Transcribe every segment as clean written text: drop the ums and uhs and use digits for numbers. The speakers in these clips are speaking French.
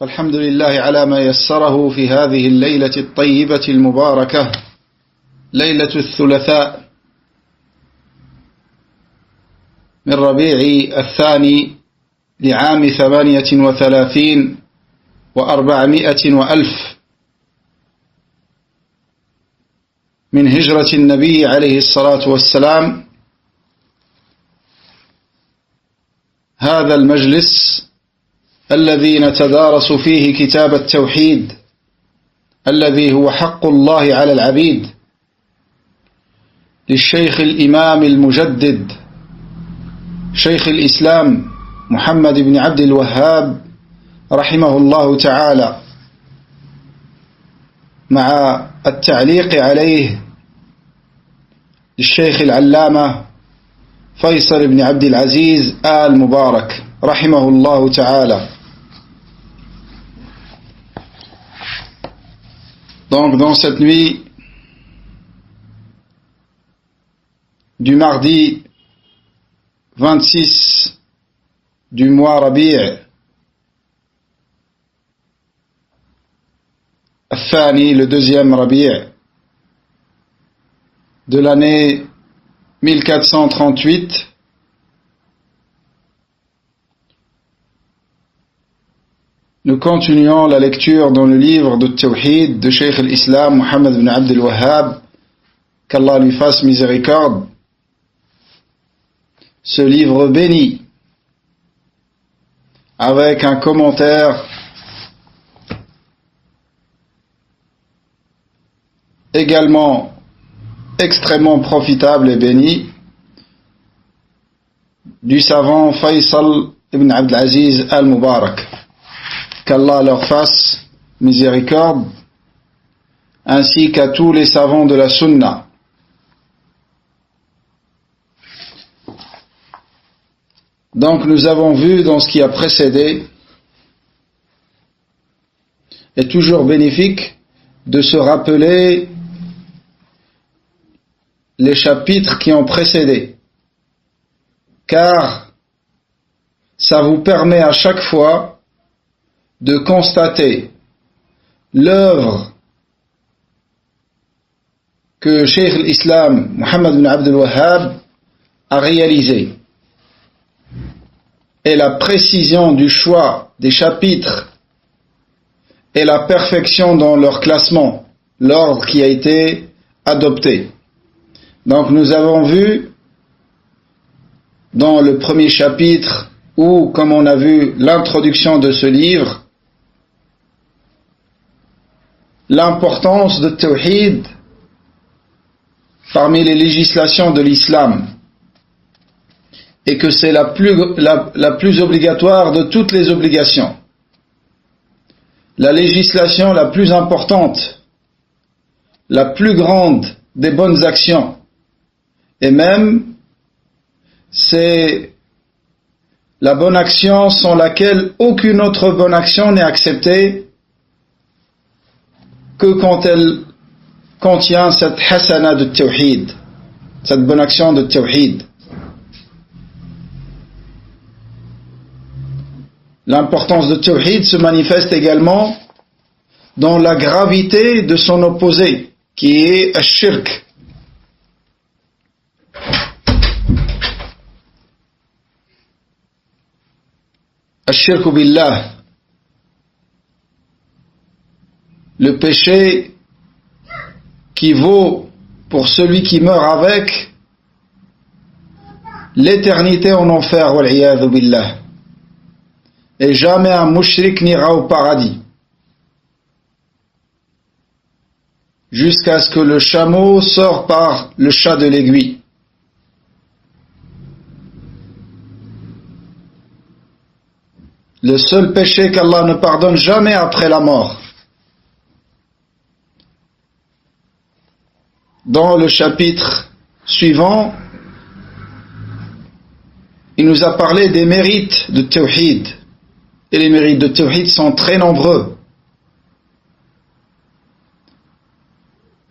الحمد لله على ما يسره في هذه الليلة الطيبة المباركة ليلة الثلاثاء من ربيع الثاني لعام 38 و400 وألف من هجرة النبي عليه الصلاة والسلام. هذا المجلس الذي نتدارس فيه كتاب التوحيد الذي هو حق الله على العبيد للشيخ الإمام المجدد شيخ الإسلام محمد بن عبد الوهاب رحمه الله تعالى، مع التعليق عليه للشيخ العلامة فيصل بن عبد العزيز آل مبارك رحمه الله تعالى. Donc dans cette nuit du mardi 26 du mois Rabi' al-Thani, le deuxième Rabi' de l'année 1438, nous continuons la lecture dans le livre de Tawhid de Cheikh al-Islam Muhammad ibn Abd al-Wahhab, qu'Allah lui fasse miséricorde. Ce livre béni, avec un commentaire également extrêmement profitable et béni du savant Faisal ibn Abd al-Aziz al-Mubarak. Qu'Allah leur fasse miséricorde, ainsi qu'à tous les savants de la Sunna. Donc nous avons vu dans ce qui a précédé, est toujours bénéfique de se rappeler les chapitres qui ont précédé, car ça vous permet à chaque fois de constater l'œuvre que Cheikh l'Islam Muhammad ibn Abd al-Wahhab a réalisée, et la précision du choix des chapitres et la perfection dans leur classement, l'ordre qui a été adopté. Donc nous avons vu dans le premier chapitre, où, comme on a vu l'introduction de ce livre, l'importance de Tawhid parmi les législations de l'islam, et que c'est la plus obligatoire de toutes les obligations, la législation la plus importante, la plus grande des bonnes actions, et même c'est la bonne action sans laquelle aucune autre bonne action n'est acceptée que quand elle contient cette hasana de tawhid, cette bonne action de tawhid. L'importance de tawhid se manifeste également dans la gravité de son opposé, qui est ash-shirk. Ash-shirk billah, le péché qui vaut pour celui qui meurt avec l'éternité en enfer, wal-iyadhu billah, et jamais un mushrik n'ira au paradis jusqu'à ce que le chameau sorte par le chat de l'aiguille. Le seul péché qu'Allah ne pardonne jamais après la mort. Dans le chapitre suivant, il nous a parlé des mérites de Tawhid. Et les mérites de Tawhid sont très nombreux.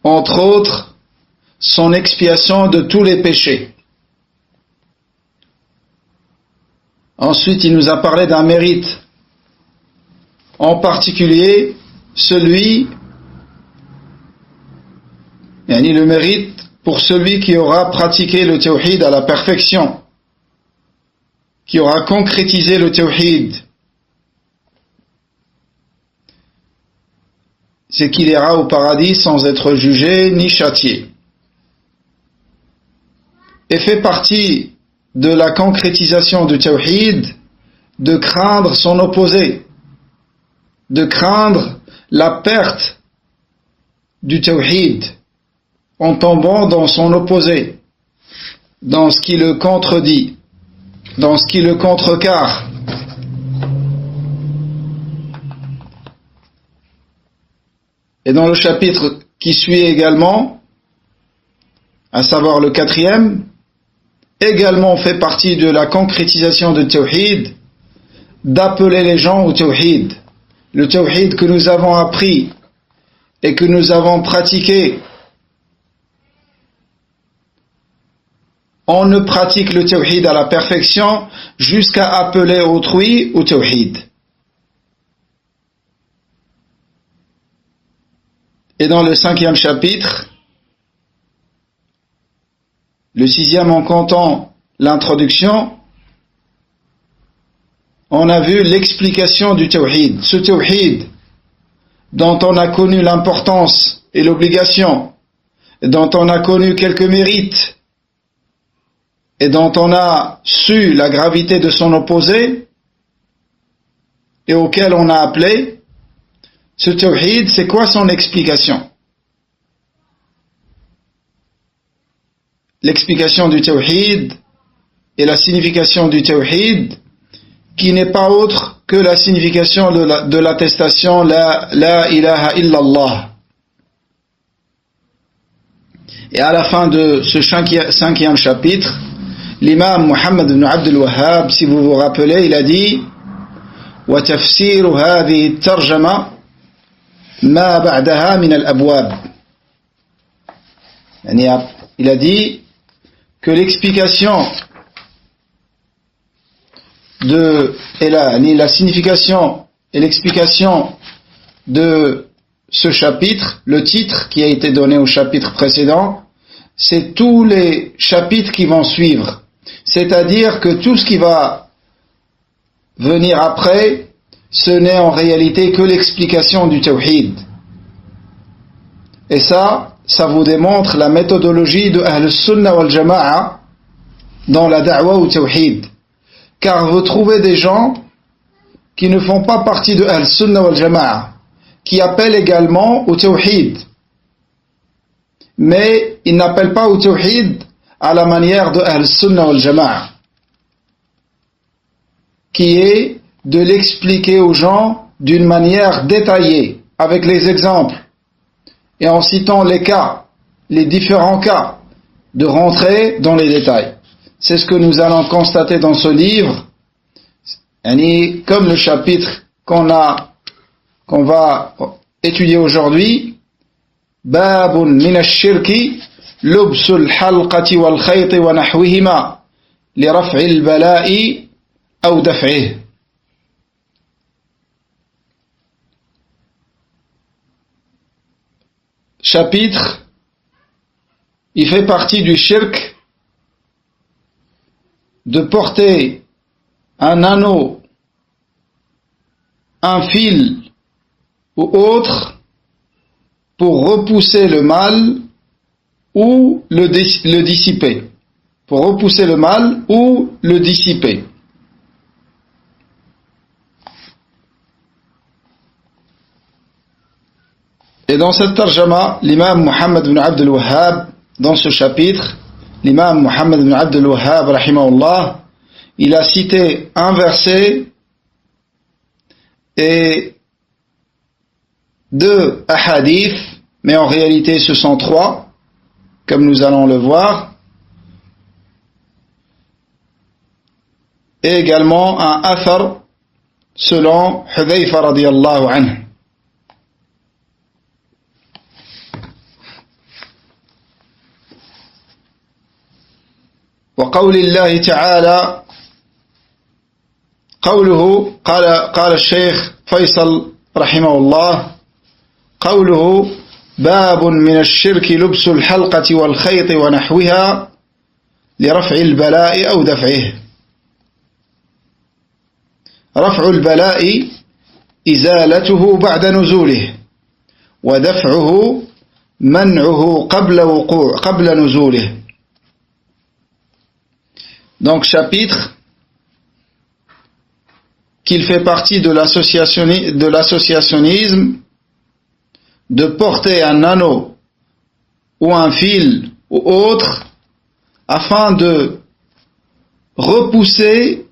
Entre autres, son expiation de tous les péchés. Ensuite, il nous a parlé d'un mérite en particulier le mérite pour celui qui aura pratiqué le tawhid à la perfection, qui aura concrétisé le tawhid, c'est qu'il ira au paradis sans être jugé ni châtié. Et fait partie de la concrétisation du tawhid de craindre son opposé, de craindre la perte du tawhid en tombant dans son opposé, dans ce qui le contredit, dans ce qui le contrecarre. Et dans le chapitre qui suit également, à savoir le 4e, également fait partie de la concrétisation du tawhid, d'appeler les gens au tawhid. Le tawhid que nous avons appris et que nous avons pratiqué. On ne pratique le tawhid à la perfection jusqu'à appeler autrui au tawhid. Et dans le 5e chapitre, le 6e en comptant l'introduction, on a vu l'explication du tawhid. Ce tawhid dont on a connu l'importance et l'obligation, dont on a connu quelques mérites, et dont on a su la gravité de son opposé, et auquel on a appelé, ce tawhid, c'est quoi son explication? L'explication du tawhid et la signification du tawhid, qui n'est pas autre que la signification de l'attestation la ilaha illallah. Et à la fin de ce 5e chapitre, l'imam Muhammad ibn Abdul Wahhab, si vous vous rappelez, il a dit وَتَفْسِيرُ هَذِهِ التَّرْجَمَةِ مَا بَعْدَهَا مِنَ الْأَبْوَابِ. Il a dit que l'explication la signification et l'explication de ce chapitre, le titre qui a été donné au chapitre précédent, c'est tous les chapitres qui vont suivre. C'est-à-dire que tout ce qui va venir après, ce n'est en réalité que l'explication du tawhid. Et ça vous démontre la méthodologie de Ahl Sunnah wal Jama'a dans la da'wa au tawhid. Car vous trouvez des gens qui ne font pas partie de Ahl Sunnah wal Jama'a, qui appellent également au tawhid. Mais ils n'appellent pas au tawhid à la manière de Ahl Sunnah wal Jama'a, qui est de l'expliquer aux gens d'une manière détaillée, avec les exemples, et en citant les cas, les différents cas, de rentrer dans les détails. C'est ce que nous allons constater dans ce livre, comme le chapitre qu'on va étudier aujourd'hui, Babun min ash-shirki lubsul halqati wal khayti wa nahwihima li raf'il bala'i aw daf'ihi. Chapitre, il fait partie du shirk de porter un anneau, un fil ou autre pour repousser le mal ou le dissiper. Pour repousser le mal ou le dissiper. Et dans cette tarjama, l'imam Muhammad ibn Abdul Wahhab, dans ce chapitre, l'imam Muhammad ibn Abdul Wahhab, rahimahullah, il a cité un verset et 2 ahadith, mais en réalité ce sont 3, comme nous allons le voir, et également un athar selon Hudhayfa radiyallahu anhu. وقول الله تعالى قوله قال الشيخ Faisal rahimahullah, قوله باب من الشرك لبس الحلقة والخيط ونحوها لرفع البلاء أو دفعه. رفع البلاء إزالته بعد نزوله، ودفعه منعه قبل نزوله. Donc chapitre qu'il fait partie de l'associationnisme de porter un anneau ou un fil ou autre afin de repousser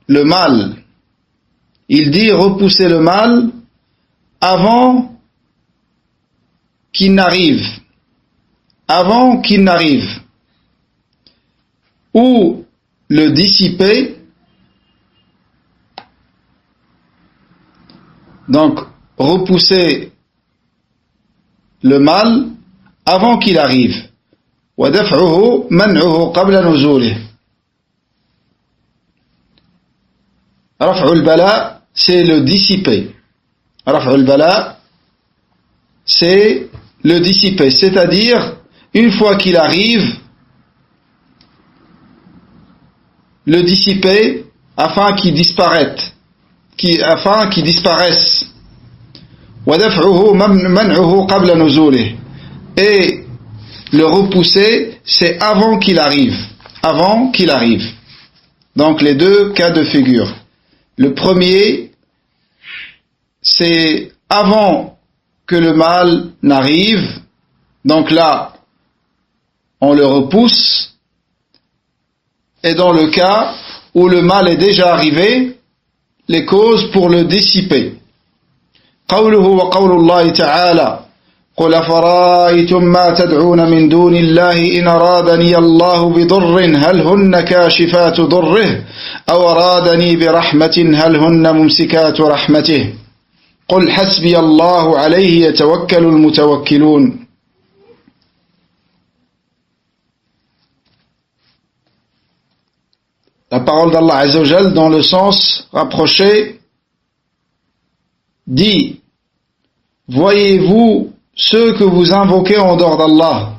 le mal. Il dit repousser le mal avant qu'il n'arrive. Avant qu'il n'arrive. Ou le dissiper. Donc, repousser le mal avant qu'il arrive. وَدَفْعُهُ مَنْعُهُ قَبْلَ نُزُولِهِ. رَفْعُ الْبَلَاء, c'est le dissiper. رَفْعُ الْبَلَاء, c'est le dissiper. C'est-à-dire, une fois qu'il arrive, le dissiper afin qu'il disparaisse. وَدَفْعُهُ مَنْعُهُ قَبْلَ نُزُولِهِ. Et le repousser, c'est avant qu'il arrive. Avant qu'il arrive. Donc les deux cas de figure. Le premier, c'est avant que le mal n'arrive. Donc là, on le repousse. Et dans le cas où le mal est déjà arrivé, les causes pour le dissiper. قوله وقول الله تعالى قل أفرأيتم ما تدعون من دون الله إن أرادني الله بضر هل هن كاشفات ضره أو أرادني برحمة هل هن ممسكات رحمته قل حسبي الله عليه يتوكل المتوكلون. La parole d'Allah Azza wa Jal dans le sens rapproché dit: voyez-vous ceux que vous invoquez en dehors d'Allah?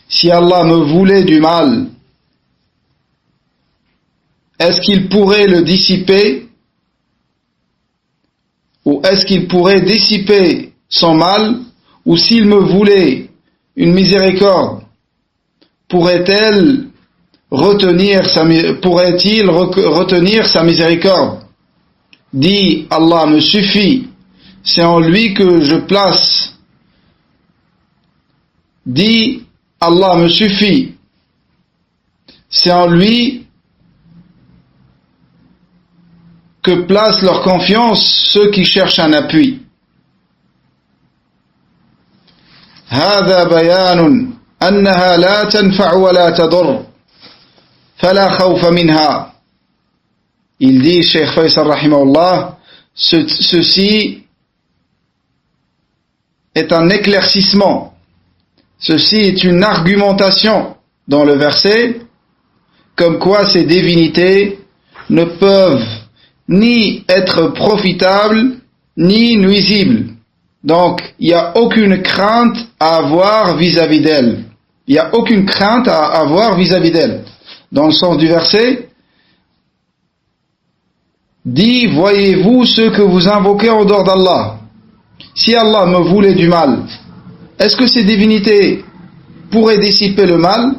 Si Allah me voulait du mal, est-ce qu'il pourrait le dissiper? Ou est-ce qu'il pourrait dissiper son mal? Ou s'il me voulait une miséricorde, pourrait-il retenir sa miséricorde? Dit: Allah me suffit, c'est en lui que je place. Dit: Allah me suffit, c'est en lui que placent leur confiance ceux qui cherchent un appui. هذا بيان أنها لا تنفع ولا تضر فلا خوف منها. Il dit, Cheikh Faisal rahimahullah, ceci est un éclaircissement, ceci est une argumentation dans le verset, comme quoi ces divinités ne peuvent ni être profitables, ni nuisibles. Donc, il n'y a aucune crainte à avoir vis-à-vis d'elles. Il n'y a aucune crainte à avoir vis-à-vis d'elles. Dans le sens du verset, dit: voyez-vous ceux que vous invoquez en dehors d'Allah. Si Allah me voulait du mal, est-ce que ces divinités pourraient dissiper le mal?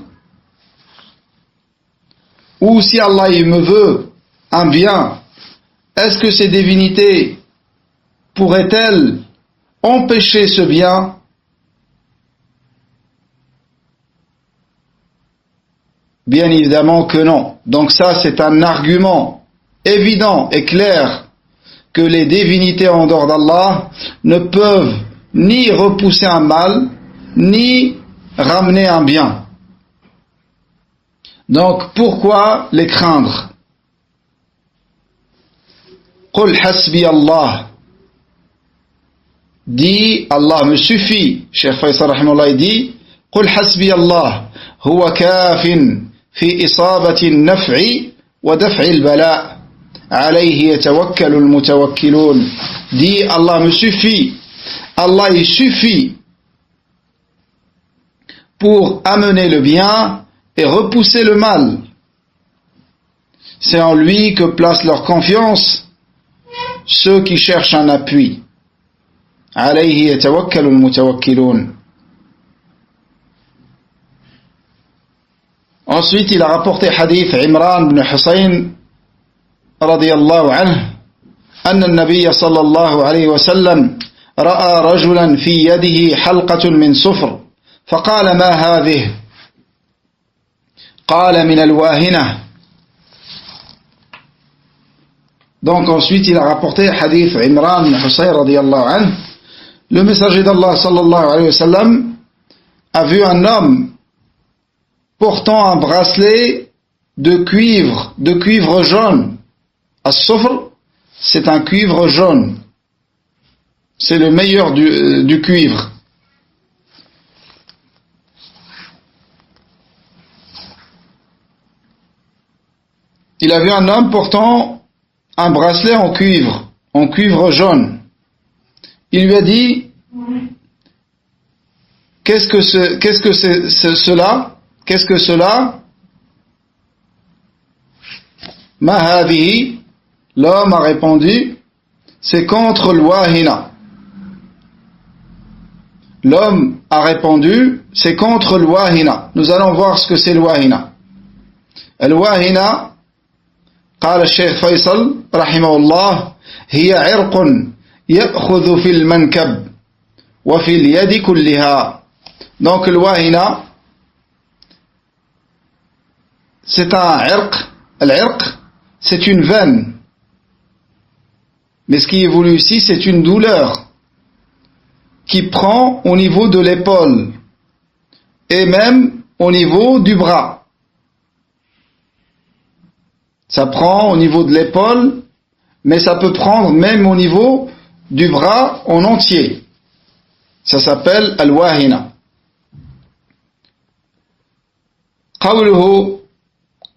Ou si Allah il me veut un bien, est-ce que ces divinités pourraient-elles empêcher ce bien? Bien évidemment que non. Donc ça, c'est un argument évident et clair que les divinités en dehors d'Allah ne peuvent ni repousser un mal, ni ramener un bien. Donc pourquoi les craindre? Qul hasbi Allah. Dit: Allah me suffit. Cheikh Faisal rahimahullah dit: Qul hasbi Allah huwa kafin fi isabati an-naf'i wa daf'i al-bala'. عليه يتوكل المتوكلون. Dis Allah me suffit. Allah il suffit pour amener le bien et repousser le mal. C'est en lui que placent leur confiance ceux qui cherchent un appui. عليه يتوكل المتوكلون. Ensuite, il a rapporté hadith Imran ibn Husayn رضي الله عنه أن النبي صلى الله عليه وسلم رأى رجلا في يده حلقة من صفر فقال ما هذه؟ قال من الواهنة. Donc ensuite il a rapporté hadith Imran ibn Husayn رضي الله عنه. Le messager d'Allah sallallahu alayhi wa sallam a vu un homme portant un bracelet de cuivre jaune. As-sufr, c'est un cuivre jaune. C'est le meilleur du cuivre. Il a vu un homme portant un bracelet en cuivre jaune. Il lui a dit, qu'est-ce que c'est cela? Qu'est-ce que cela? Ma hadhihi. L'homme a répondu, c'est contre l'wahina. L'homme a répondu, c'est contre l'wahina. Nous allons voir ce que c'est l'wahina. L'wahina, قال الشيخ فيصل رحمه الله هي عرق يأخذ في المنكب وفي اليد كلها. Donc l'wahina, c'est un irq. L'irq, c'est une veine. Mais ce qui est voulu ici, c'est une douleur qui prend au niveau de l'épaule et même au niveau du bras. Ça prend au niveau de l'épaule, mais ça peut prendre même au niveau du bras en entier. Ça s'appelle al-wahina. قوله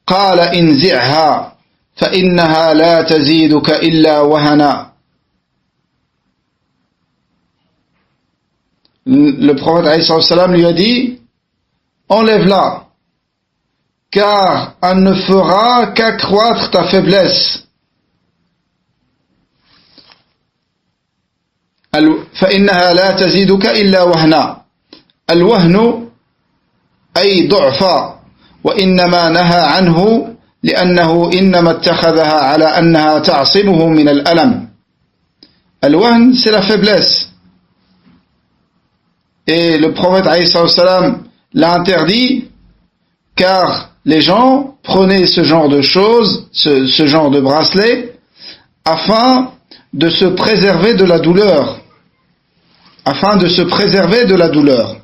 قال انزعها فإنها لا تزيدك إلا وهنا. Le prophète alayhi salam lui a dit, enlève-la, car elle ne fera qu'accroître ta faiblesse. فإنها لا تزيدك إلا وهنا. الوهن أي ضعفا، وإنما نهى عنه لأنه إنما اتخذها على أنها تعصمه من الألم. الوهن, c'est la faiblesse. Et le prophète alayhi salam l'a interdit car les gens prenaient ce genre de choses, ce genre de bracelet, afin de se préserver de la douleur. Afin de se préserver de la douleur.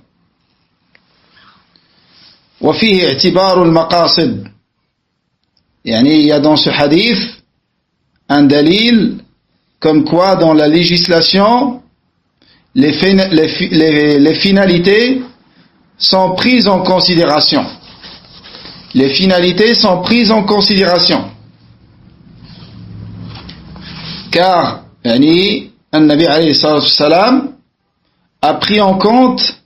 وفيه اعتبار المقاصد. يعني il y a dans ce hadith un dalil comme quoi dans la législation les finalités sont prises en considération. Les finalités sont prises en considération. Car يعني النبي عليه الصلاة والسلام a pris en compte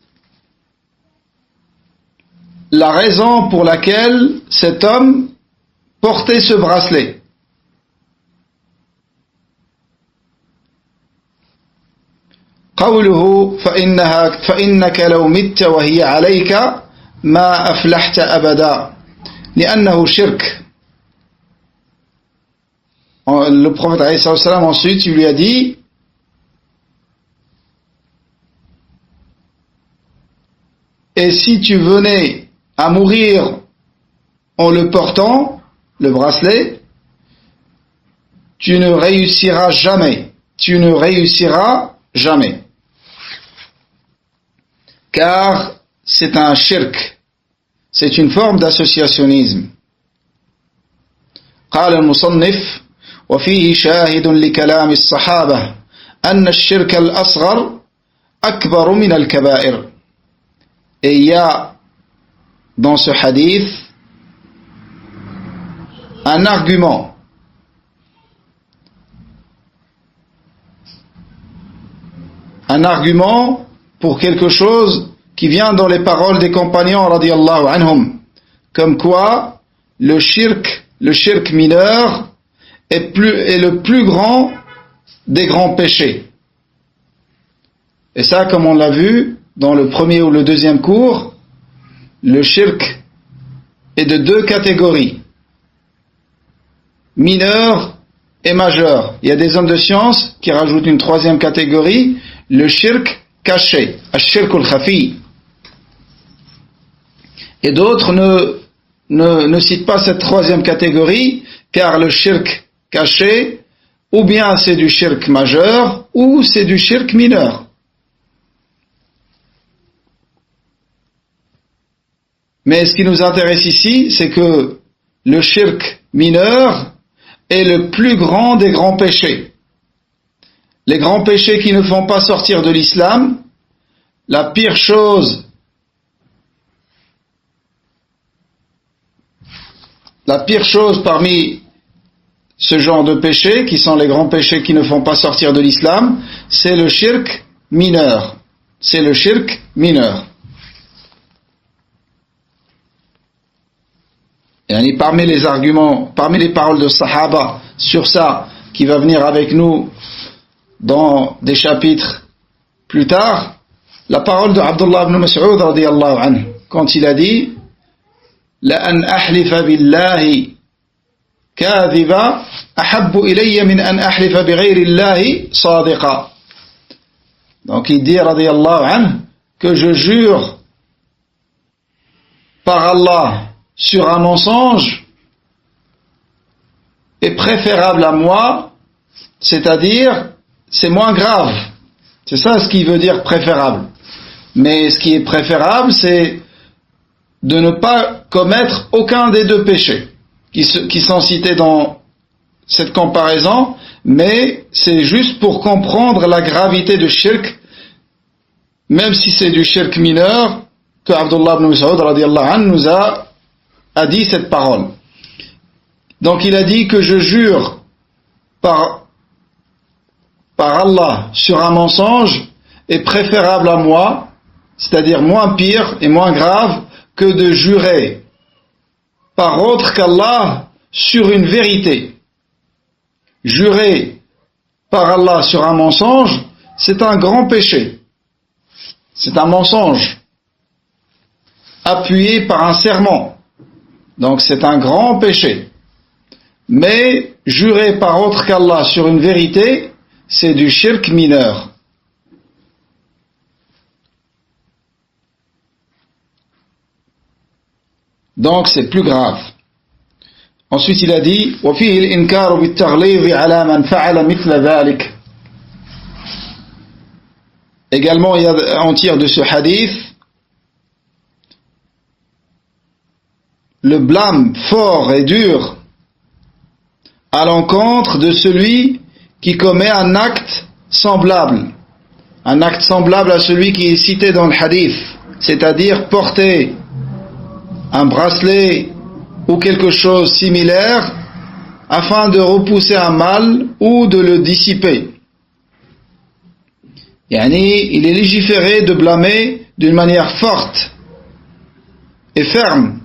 la raison pour laquelle cet homme portait ce bracelet. قوله فإنك لو مت وهي عليك ما أفلحت أبدا لأنه شرك. Le prophète alayhi salam ensuite il lui a dit, et si tu venais à mourir en le portant, le bracelet, tu ne réussiras jamais. Tu ne réussiras jamais. Car c'est un shirk. C'est une forme d'associationnisme. قال المصنف وفيه شاهد لكلام الصحابة أن الشرك الأصغر أكبر من الكبائر. Et il y a dans ce hadith un argument un argument pour quelque chose qui vient dans les paroles des compagnons radiyallahu anhum, comme quoi le shirk mineur est le plus grand des grands péchés. Et ça, comme on l'a vu dans le premier ou le deuxième cours, le shirk est de deux catégories, mineur et majeur. Il y a des hommes de science qui rajoutent une troisième catégorie, le shirk caché, ash-shirk al-khafi. Et d'autres ne citent pas cette troisième catégorie, car le shirk caché, ou bien c'est du shirk majeur, ou c'est du shirk mineur. Mais ce qui nous intéresse ici, c'est que le shirk mineur est le plus grand des grands péchés. Les grands péchés qui ne font pas sortir de l'islam, la pire chose parmi ce genre de péchés, qui sont les grands péchés qui ne font pas sortir de l'islam, c'est le shirk mineur. C'est le shirk mineur. Et parmi les arguments, parmi les paroles de Sahaba sur ça, qui va venir avec nous dans des chapitres plus tard, la parole de Abdullah ibn Mas'ud radiyallahu anhu, quand il a dit لأن أحلف بالله كاذبا أحب إلي من أن أحلف بغير الله صادقا. Donc il dit radiyallahu anhu que je jure par Allah sur un mensonge est préférable à moi, c'est-à-dire c'est moins grave. C'est ça ce qui veut dire préférable. Mais ce qui est préférable, c'est de ne pas commettre aucun des deux péchés qui sont cités dans cette comparaison, mais c'est juste pour comprendre la gravité du shirk, même si c'est du shirk mineur, que Abdullah ibn Mas'ud radiyallahu anhu nous a dit cette parole. Donc il a dit que je jure par Allah sur un mensonge est préférable à moi, c'est-à-dire moins pire et moins grave que de jurer par autre qu'Allah sur une vérité. Jurer par Allah sur un mensonge, c'est un grand péché. C'est un mensonge appuyé par un serment. Donc c'est un grand péché. Mais jurer par autre qu'Allah sur une vérité, c'est du shirk mineur. Donc c'est plus grave. Ensuite il a dit وَفِيهِ الْإِنْكَارُ بِالتَّغْلِيظِ عَلَى مَنْ فَعَلَ مِثْلَ ذَلِكَ. Également on tire de ce hadith le blâme fort et dur à l'encontre de celui qui commet un acte semblable à celui qui est cité dans le hadith, c'est-à-dire porter un bracelet ou quelque chose similaire afin de repousser un mal ou de le dissiper. Il est légiféré de blâmer d'une manière forte et ferme.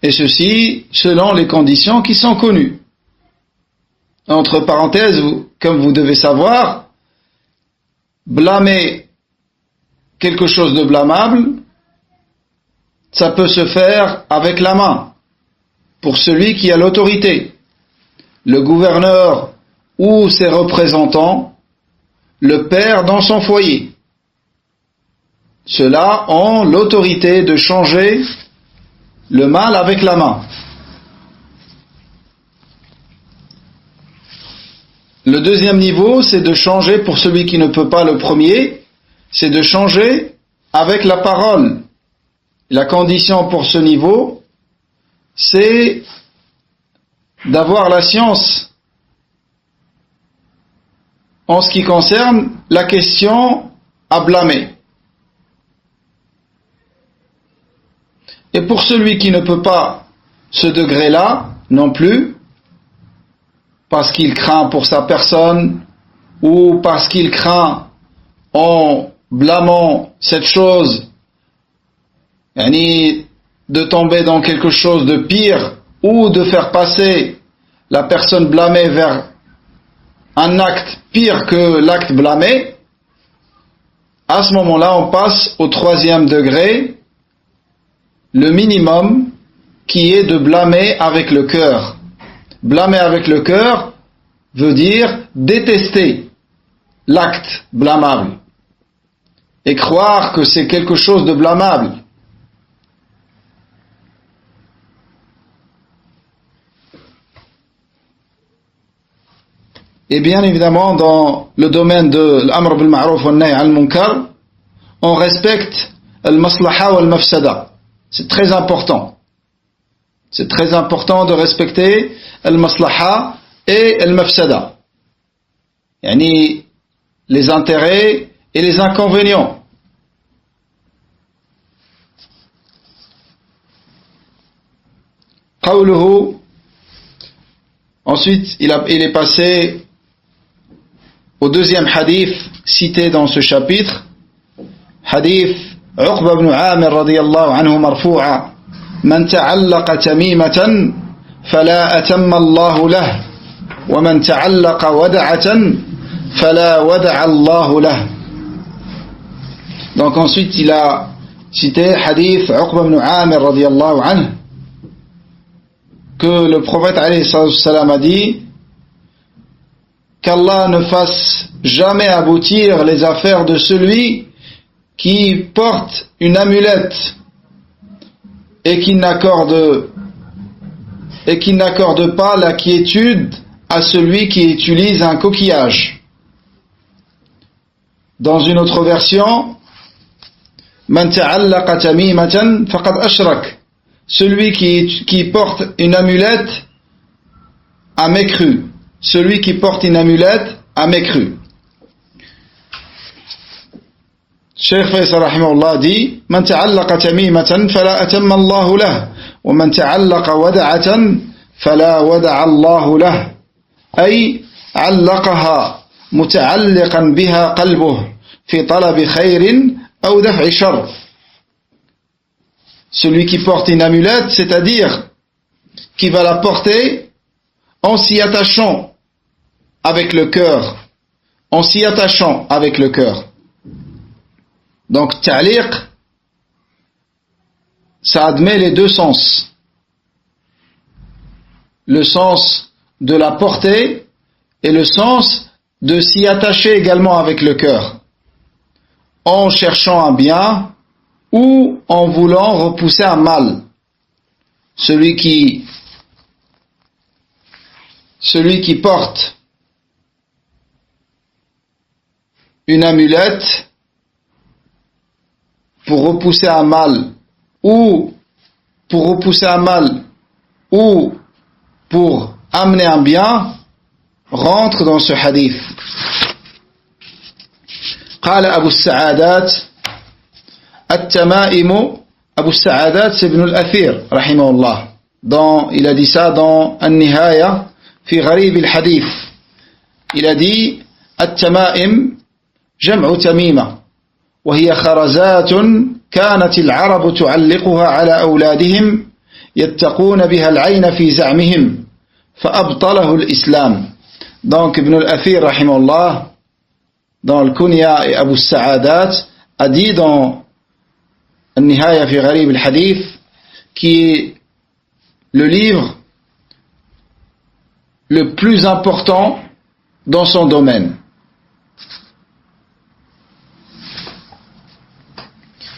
Et ceci selon les conditions qui sont connues. Entre parenthèses, comme vous devez savoir, blâmer quelque chose de blâmable, ça peut se faire avec la main, pour celui qui a l'autorité, le gouverneur ou ses représentants, le père dans son foyer. Ceux-là ont l'autorité de changer le mal avec la main. Le deuxième niveau, c'est de changer, pour celui qui ne peut pas le premier, c'est de changer avec la parole. La condition pour ce niveau, c'est d'avoir la science en ce qui concerne la question à blâmer. Et pour celui qui ne peut pas ce degré-là, non plus, parce qu'il craint pour sa personne ou parce qu'il craint en blâmant cette chose de tomber dans quelque chose de pire ou de faire passer la personne blâmée vers un acte pire que l'acte blâmé, à ce moment-là, on passe au 3e degré, le minimum qui est de blâmer avec le cœur. Blâmer avec le cœur veut dire détester l'acte blâmable et croire que c'est quelque chose de blâmable. Et bien évidemment, dans le domaine de l'amr bil ma'ruf wa nahy al munkar, on respecte al-maslaha wa al-mafsada. C'est très important. C'est très important de respecter al-maslaha et al-mafsada. Les intérêts et les inconvénients. Qawluhu. Ensuite, il est passé au 2e hadith cité dans ce chapitre, hadith Uqba ibn Amir radiyallahu anhu marfu'a, man ta'allaqa tamimatan fala atamma Allahu lahu wa man ta'allaqa wada'atan fala wada'a Allahu lahu. Donc ensuite il a cité hadith Uqba ibn Amir radiyallahu anhu que le prophète alayhi salam a dit qu'Allah ne fasse jamais aboutir les affaires de celui qui porte une amulette et qui n'accorde pas la quiétude à celui qui utilise un coquillage. Dans une autre version, man ta'allaqa tamimatan faqad ashrak. Celui qui porte une amulette a mécru. Celui qui porte une amulette a mécru. Cheikh Faisal rahimahullah dit man ta'allaqa tamimatan fala atamma Allahu lahu wa man ta'allaqa wada'atan fala wada'a Allahu lahu. Ay 'allaqaha muta'alliqan biha qalbuhu fi talabi khairin aw daf'i sharr. Celui qui porte une amulette, c'est-à-dire qui va la porter en s'y attachant avec le cœur. En s'y attachant avec le cœur. Donc, ta'liq, ça admet les deux sens. Le sens de la porter et le sens de s'y attacher également avec le cœur. En cherchant un bien ou en voulant repousser un mal. Celui qui porte une amulette pour repousser un mal ou pour amener un bien rentre dans ce hadith. قال أبو السعادات التمائم. Abu Sa'adat, c'est Ibn al-Athir, rahimahullah. Il a dit ça dans An-Nihaya fi Gharib al-Hadith. Il a dit التمائم جمع تميمة وهي خرزات كانت العرب تعلقها على أولادهم يتقون بها العين في زعمهم فأبطله الإسلام. Donc Ibn al-Athir, rahimahullah, dans le Kunya et Abu Sa'adat, a dit dans An-Nihaya fi Gharib al-Hadith, qui est le livre le plus important dans son domaine.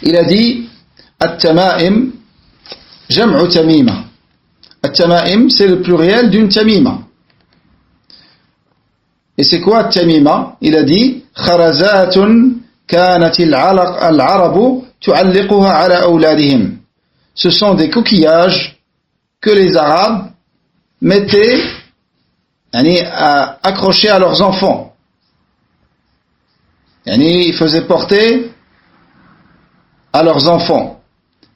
Il a dit At-Tama'im Jam'u Tamima. At-Tama'im, c'est le pluriel d'une Tamima. Et c'est quoi At-Tamima? Il a dit Kharazatun kanat al-Arabu tu'alliquha ala awladihim. Ce sont des coquillages que les Arabes mettaient accrochés à leurs enfants. Ils faisaient porter à leurs enfants.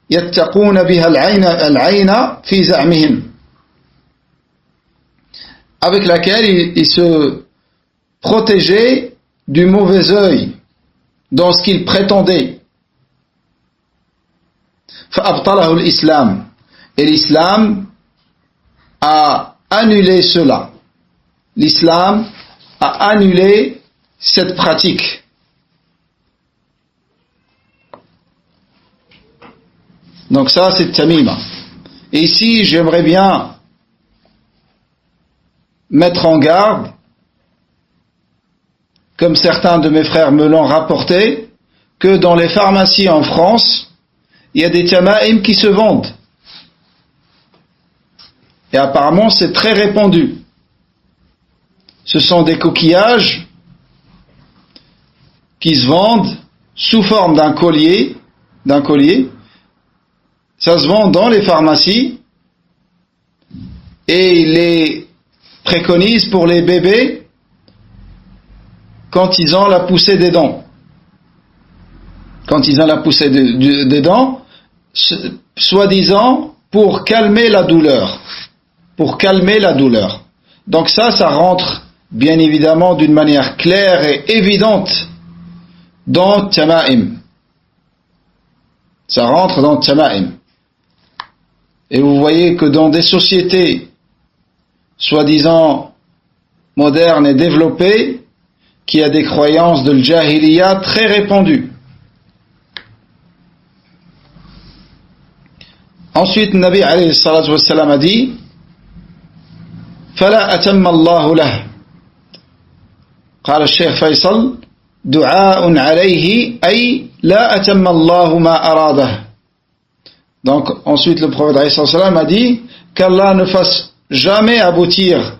Yattaquna biha al-ayna fi za'mihim. avec laquelle il se protégeait du mauvais œil dans ce qu'il prétendait. فأبطله الإسلام. Et l'islam a annulé cela. L'islam a annulé cette pratique. Donc ça, c'est Tamima. Et ici, j'aimerais bien mettre en garde, comme certains de mes frères me l'ont rapporté, que dans les pharmacies en France, il y a des Tamaim qui se vendent. Et apparemment, c'est très répandu. Ce sont des coquillages qui se vendent sous forme d'un collier. Ça se vend dans les pharmacies et ils les préconisent pour les bébés quand ils ont la poussée des dents. Quand ils ont la poussée des dents, soi-disant pour calmer la douleur. Pour calmer la douleur. Donc ça rentre bien évidemment d'une manière claire et évidente dans Tamaim. Ça rentre dans Tamaim. Et vous voyez que dans des sociétés soi-disant modernes et développées, qu'il y a des croyances de l'Jahiliya très répandues. Ensuite, Nabi alayhi salatu wassalam a dit فلا أتم الله له. قال الشيخ فيصل دعاء عليه أي لا أتم الله ما أراده. Donc ensuite le prophète alayhi salatu wassalam a dit qu'Allah ne fasse jamais aboutir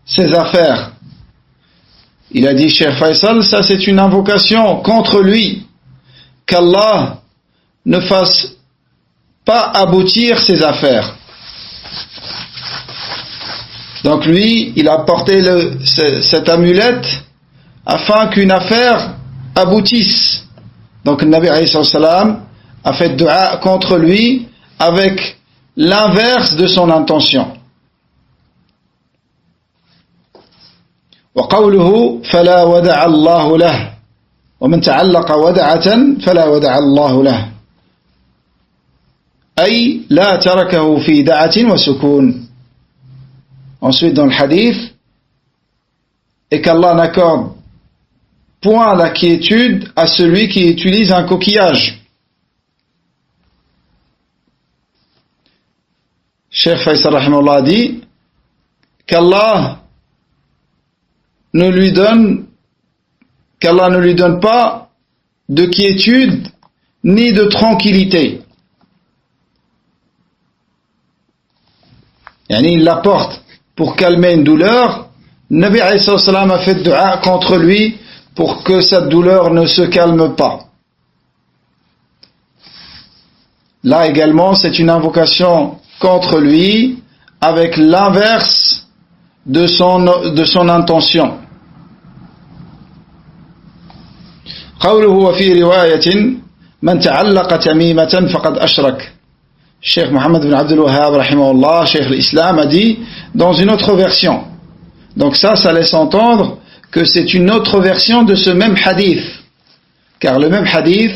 ses affaires. Il a dit, Cheikh Faisal, ça c'est une invocation contre lui, qu'Allah ne fasse pas aboutir ses affaires. Donc lui, il a porté cette amulette afin qu'une affaire aboutisse. Donc le Nabi alayhi salam a fait dua contre lui avec l'inverse de son intention. وقوله فلا ودع الله له ومن تعلق ودعة فلا ودع الله له أي لا تركه في دعة وسكون. Ensuite dans le hadith, et qu'Allah n'accorde point la quiétude à celui qui utilise un coquillage. Cheikh Faisal rahimahullah dit qu'Allah ne lui donne pas de quiétude ni de tranquillité. Il l'apporte pour calmer une douleur. Nabi alayhi salam a fait dua contre lui pour que cette douleur ne se calme pas. Là également, c'est une invocation contre lui avec l'inverse de son intention. قوله وفي رواية من تعلق تميمة فقد أشرك. Cheikh Mohammed bin Abdul Wahhab rahimahullah, Cheikh l'Islam a dit dans une autre version. Donc ça laisse entendre que c'est une autre version de ce même hadith. Car le même hadith,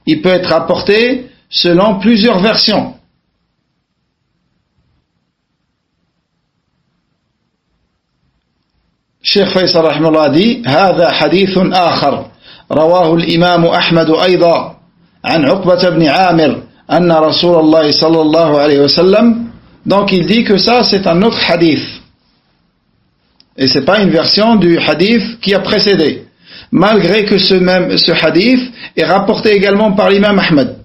il peut être rapporté selon plusieurs versions. Cheikh Faisal rahimahullah a dit هذا حديث آخر رواه الإمام أحمد أيضا عن عقبة بن عامر أن رسول الله صلى الله عليه وسلم. Donc il dit que ça c'est un autre hadith et c'est pas une version du hadith qui a précédé, malgré que ce hadith est rapporté également par l'imam Ahmed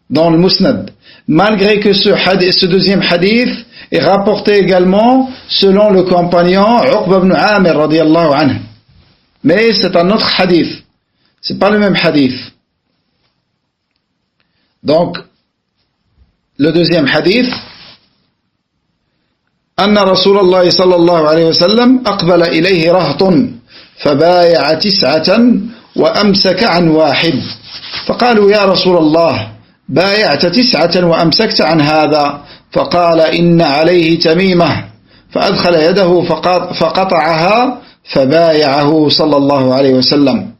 dans le Musnad, malgré que ce deuxième hadith est rapporté également selon le compagnon Uqba ibn Amir radiyallahu anhu, mais c'est un autre hadith, c'est pas le même hadith. Donc le deuxième hadith, أن رسول الله صلى الله عليه وسلم أقبل إليه رهط فبايع 9 وأمسك عن 1 فقالوا يا رسول الله بايعت 9 وأمسكت عن هذا فقال إن عليه تميمة فأدخل يده فقطعها فبايعه صلى الله عليه وسلم.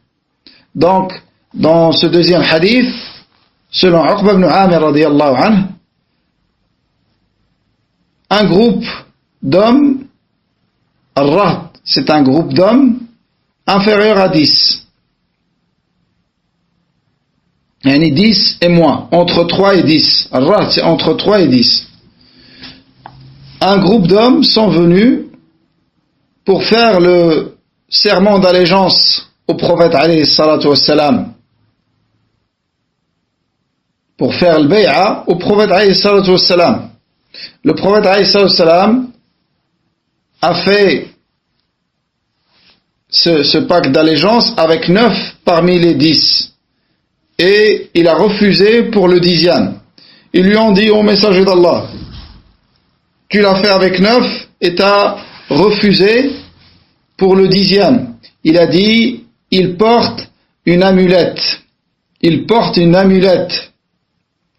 Donc, dans ce deuxième hadith, selon Uqba ibn Amir radiyallahu anhu, un groupe d'hommes, Ar-Rahd, c'est un groupe d'hommes inférieur à 10. Il y en a 10 et moins, entre 3 et 10. Ar-Rahd, c'est entre 3 et 10. Un groupe d'hommes sont venus pour faire le serment d'allégeance au prophète alayhi salatu wassalam. Pour faire le bay'a au prophète alayhi salatu wassalam. Le prophète alayhi salatu wassalam a fait ce pacte d'allégeance avec 9 parmi les 10. Et il a refusé pour le 10e. Ils lui ont dit, ô messager d'Allah, tu l'as fait avec 9 et t'as refusé pour le 10e. Il a dit, il porte une amulette. Il porte une amulette.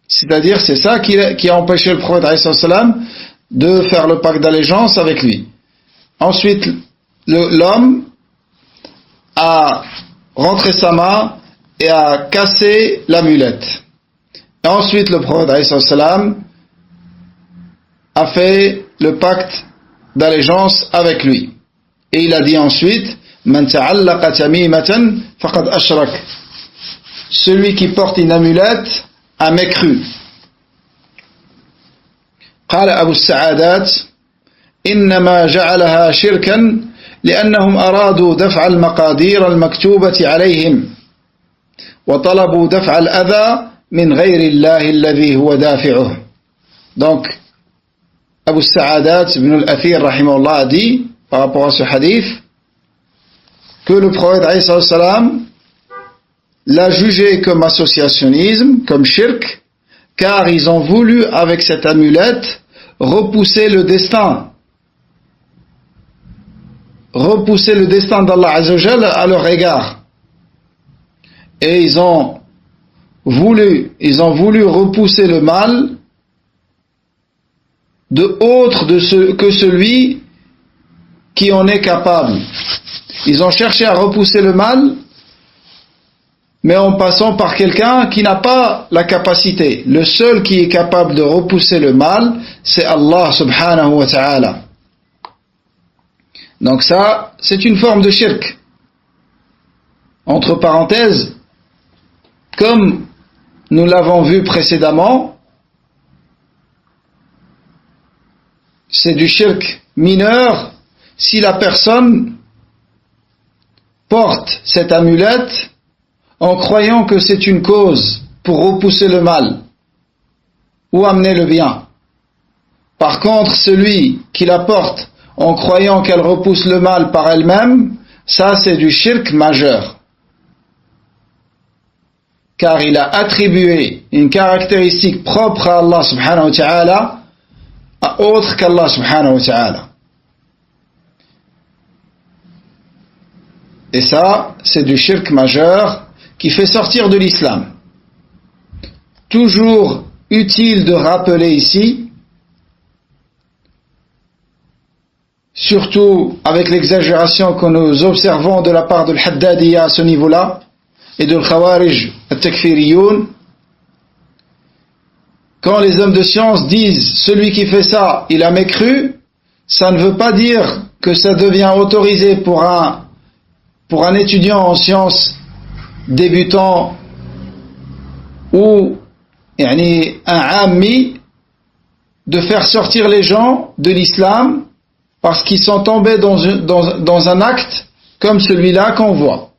C'est-à-dire, c'est ça qui a empêché le prophète alayhi salam de faire le pacte d'allégeance avec lui. Ensuite, l'homme a rentré sa main et a cassé l'amulette. Et ensuite, le prophète alayhi salam a fait le pacte d'allégeance avec lui. Et il a dit ensuite, Man ta'allaqa tamimatan faqad ashrak. Celui qui porte une amulette a mécru. قال أبو السعادات إنما جعلها شركا لأنهم أرادوا دفع المقادير المكتوبة عليهم وطلبوا دفع الأذى من غير الله الذي هو دافعه. Donc, Abu Sa'adat ibn al-Athir rahimahullah a dit par rapport à ce hadith que le prophète alayhi salam l'a jugé comme associationnisme, comme shirk, car ils ont voulu avec cette amulette repousser le destin d'Allah Azza wa Jalla à leur égard. Et ils ont voulu repousser le mal de autre que celui qui en est capable. Ils ont cherché à repousser le mal, mais en passant par quelqu'un qui n'a pas la capacité. Le seul qui est capable de repousser le mal, c'est Allah subhanahu wa ta'ala. Donc ça, c'est une forme de shirk. Entre parenthèses, comme nous l'avons vu précédemment, c'est du shirk mineur si la personne porte cette amulette en croyant que c'est une cause pour repousser le mal ou amener le bien. Par contre, celui qui la porte en croyant qu'elle repousse le mal par elle-même, ça c'est du shirk majeur. Car il a attribué une caractéristique propre à Allah subhanahu wa ta'ala à autre qu'Allah subhanahu wa ta'ala. Et ça, c'est du shirk majeur qui fait sortir de l'islam. Toujours utile de rappeler ici, surtout avec l'exagération que nous observons de la part de l'Haddadiyya à ce niveau-là, et de l'Khawarij al-Takfiriyoun, quand les hommes de science disent celui qui fait ça, il a mécru, ça ne veut pas dire que ça devient autorisé pour un étudiant en sciences débutant ou un ammi de faire sortir les gens de l'islam parce qu'ils sont tombés dans un acte comme celui-là qu'on voit.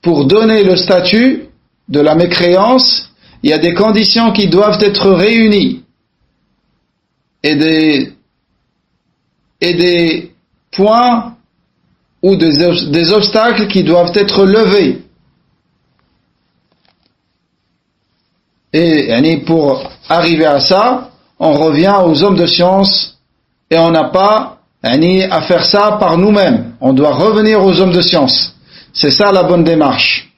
Pour donner le statut de la mécréance, il y a des conditions qui doivent être réunies et des points ou des obstacles qui doivent être levés. Et pour arriver à ça, on revient aux hommes de science et on n'a pas à faire ça par nous-mêmes. On doit revenir aux hommes de science. C'est ça la bonne démarche.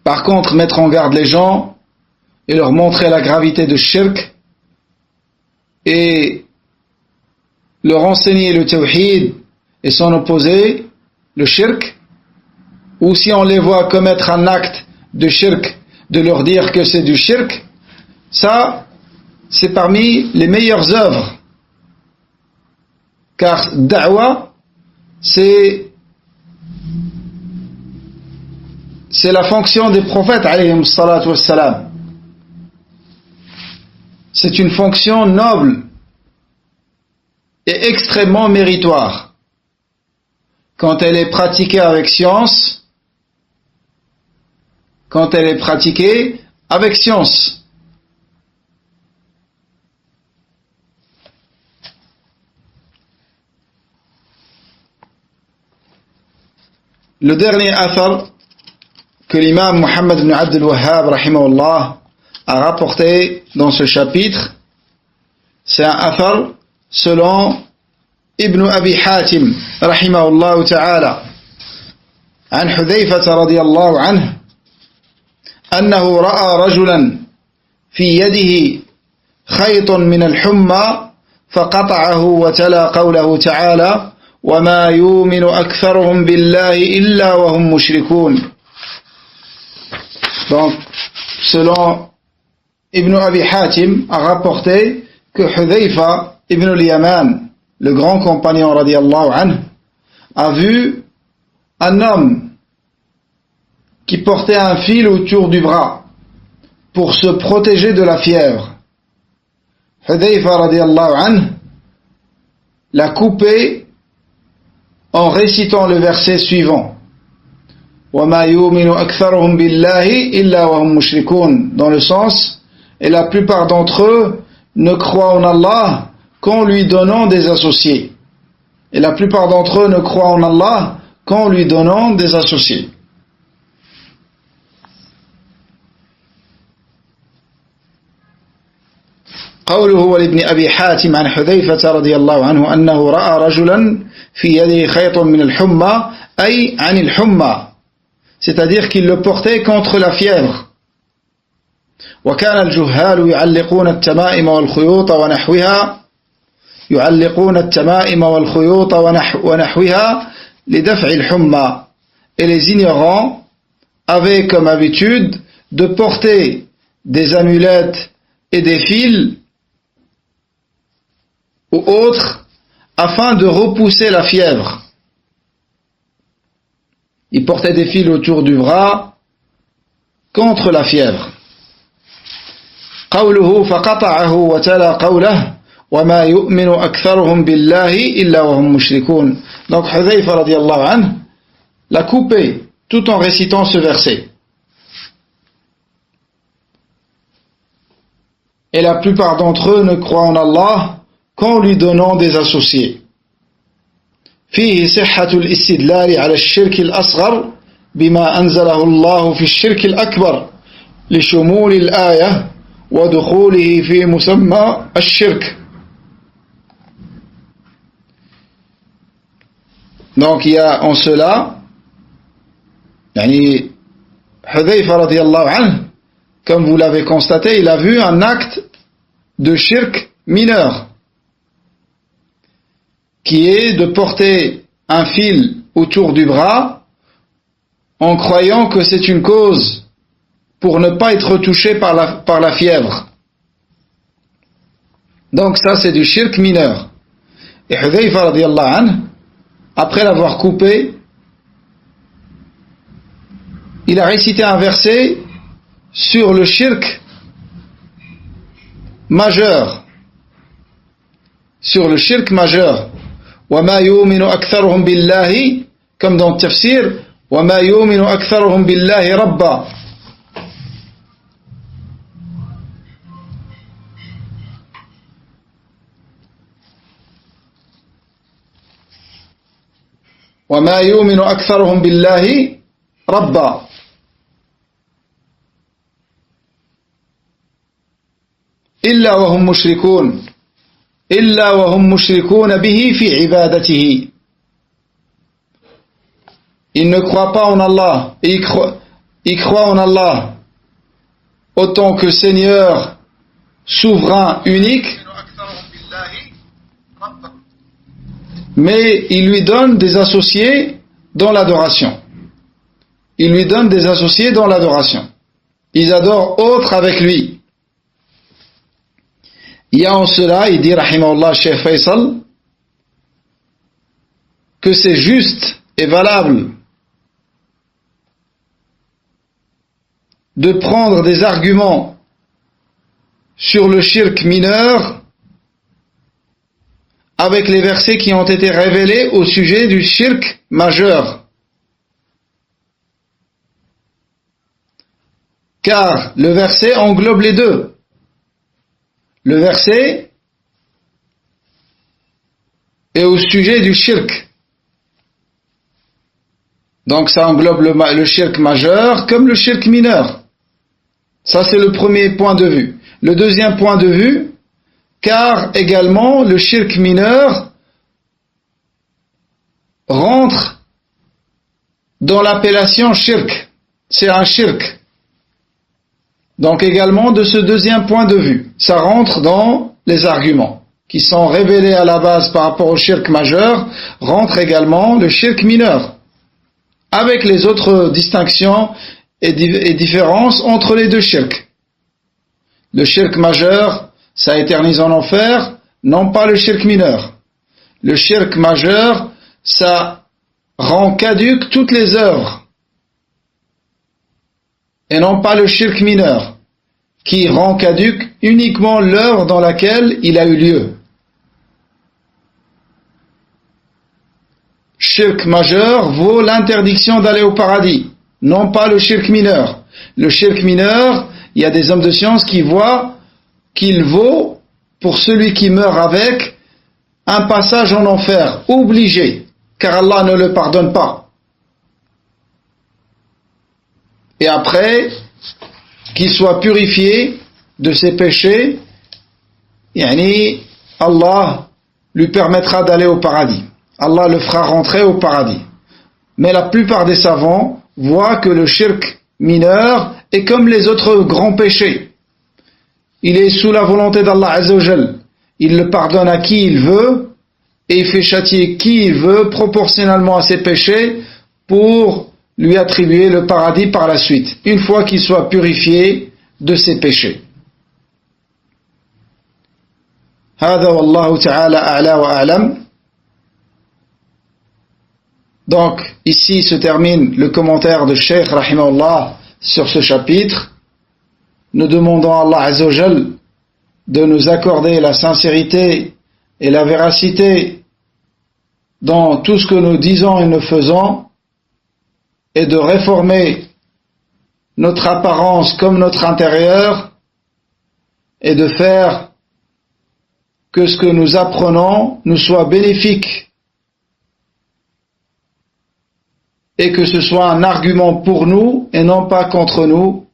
Par contre, mettre en garde les gens et leur montrer la gravité de shirk et leur enseigner le tawhid et son opposé, le shirk, ou si on les voit commettre un acte de shirk, de leur dire que c'est du shirk, ça, c'est parmi les meilleures œuvres. Car da'wa, c'est la fonction des prophètes, alayhim salatu wassalam. C'est une fonction noble et extrêmement méritoire. Quand elle est pratiquée avec science, Le dernier athar que l'imam Muhammad ibn Abd al-Wahhab rahimahullah a rapporté dans ce chapitre, c'est un athar selon Ibn Abi Hatim rahimahullah ta'ala عن حذيفة رضي الله عنه أنه رأى رجلا في يده خيط من الحمى فقطعه وتلا قوله تعالى وما يؤمن أكثرهم بالله إلا وهم مشركون. Donc, selon Ibn Abi Hatim a rapporté que Hudhayfa ibn al-Yaman, le grand compagnon radiyallahu anhu, a vu un homme qui portait un fil autour du bras pour se protéger de la fièvre. Hudhayfa radiyallahu anhu l'a coupé en récitant le verset suivant. وَمَا يُؤْمِنُ أَكْثَرُهُمْ بِاللَّهِ إِلَّا وَهُمْ مُشْرِكُونَ, dans le sens, et la plupart d'entre eux ne croient en Allah qu'en lui donnant des associés. Et la plupart d'entre eux ne croient en Allah qu'en lui donnant des associés. قوله ولابن أبي حاتم عن حذيفة رضي الله عنه أنه رأى رجلا في يده خيط من الحمى أي عن الحمى, c'est-à-dire qu'il le portait contre la fièvre. وكان الجهال يعلقون التمائم والخيوط ونحوها لدفع الحمى, et les ignorants avaient comme habitude de porter des amulettes et des fils ou autres afin de repousser la fièvre. Ils portaient des fils autour du bras contre la fièvre. قوله فقطعه وتلا قوله وما يؤمن أكثرهم بالله إلا وهم مشركون. Donc Hudhayfa radiyallahu anhu l'a coupé tout en récitant ce verset. Et la plupart d'entre eux ne croient en Allah qu'en lui donnant des associés. فيه صحة الاستدلال على الشرك الأصغر بما أنزله الله في الشرك الأكبر لشمول الآية ودخوله في مسمى الشرك. Donc il y a en cela, يعني Hudhayfa radiyallahu anhu, comme vous l'avez constaté, il a vu un acte de shirk mineur, qui est de porter un fil autour du bras en croyant que c'est une cause pour ne pas être touché par la fièvre. Donc ça c'est du shirk mineur. Et Hudhayfa radiyallahu anhu, après l'avoir coupé, il a récité un verset sur le shirk majeur. Sur le shirk majeur. وَمَا يُؤْمِنُ أَكْثَرُهُمْ بِاللَّهِ, comme dans le tafsir, وَمَا يُؤْمِنُ أَكْثَرُهُمْ بِاللَّهِ رَبًّا. وَمَا يُؤْمِنُ أَكْثَرُهُمْ بِاللَّهِ رَبًّا. إِلَّا وَهُمْ مُشْرِكُونَ إِلَّا وَهُمْ مُشْرِكُونَ بِهِ فِي عِبَادَتِهِ. Ils ne croient pas en Allah et il croit en Allah autant que Seigneur souverain unique, mais il lui donne des associés dans l'adoration. Il lui donne des associés dans l'adoration. Ils adorent autres avec lui. Il y a en cela, il dit, rahimahullah, Cheikh Faisal, que c'est juste et valable de prendre des arguments sur le shirk mineur avec les versets qui ont été révélés au sujet du shirk majeur. Car le verset englobe les deux. Le verset est au sujet du shirk. Donc ça englobe le shirk majeur comme le shirk mineur. Ça c'est le premier point de vue. Le deuxième point de vue, car également le shirk mineur rentre dans l'appellation shirk. C'est un shirk. Donc également de ce deuxième point de vue, ça rentre dans les arguments qui sont révélés à la base par rapport au shirk majeur, rentre également le shirk mineur, avec les autres distinctions et différences entre les deux shirks. Le shirk majeur, ça éternise en enfer, non pas le shirk mineur. Le shirk majeur, ça rend caduque toutes les œuvres, et non pas le shirk mineur, qui rend caduque uniquement l'œuvre dans laquelle il a eu lieu. Shirk majeur vaut l'interdiction d'aller au paradis, non pas le shirk mineur. Le shirk mineur, il y a des hommes de science qui voient qu'il vaut, pour celui qui meurt avec, un passage en enfer, obligé, car Allah ne le pardonne pas. Et après, qu'il soit purifié de ses péchés, Allah lui permettra d'aller au paradis. Allah le fera rentrer au paradis. Mais la plupart des savants voient que le shirk mineur est comme les autres grands péchés. Il est sous la volonté d'Allah Azza wa Jal. Il le pardonne à qui il veut et il fait châtier qui il veut proportionnellement à ses péchés pour lui attribuer le paradis par la suite, une fois qu'il soit purifié de ses péchés. هذا والله تعالى أعلى وأعلم. Donc, ici se termine le commentaire de Cheikh Rahimahullah sur ce chapitre. Nous demandons à Allah Azza wa Jal de nous accorder la sincérité et la véracité dans tout ce que nous disons et nous faisons, et de réformer notre apparence comme notre intérieur, et de faire que ce que nous apprenons nous soit bénéfique et que ce soit un argument pour nous et non pas contre nous.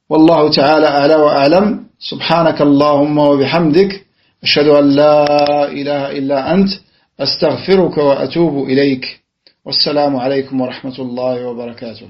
Wallahu ta'ala a'la wa a'lam. Subhanaka Allahumma wa bihamdik. Ashhadu an la ilaha illa ant. Astaghfiruka wa atubu ilayk. Wassalamu alaykum wa rahmatullahi wa barakatuh.